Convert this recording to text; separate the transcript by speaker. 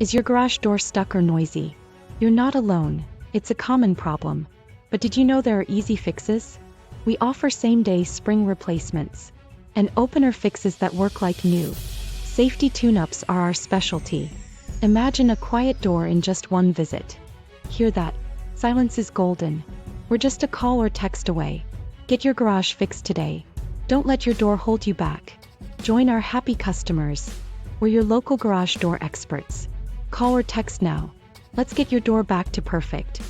Speaker 1: Is your garage door stuck or noisy? You're not alone. It's a common problem. But did you know there are easy fixes? We offer same-day spring replacements and opener fixes that work like new. Safety tune-ups are our specialty. Imagine a quiet door in just one visit. Hear that? Silence is golden. We're just a call or text away. Get your garage fixed today. Don't let your door hold you back. Join our happy customers. We're your local garage door experts. Call or text now. Let's get your door back to perfect.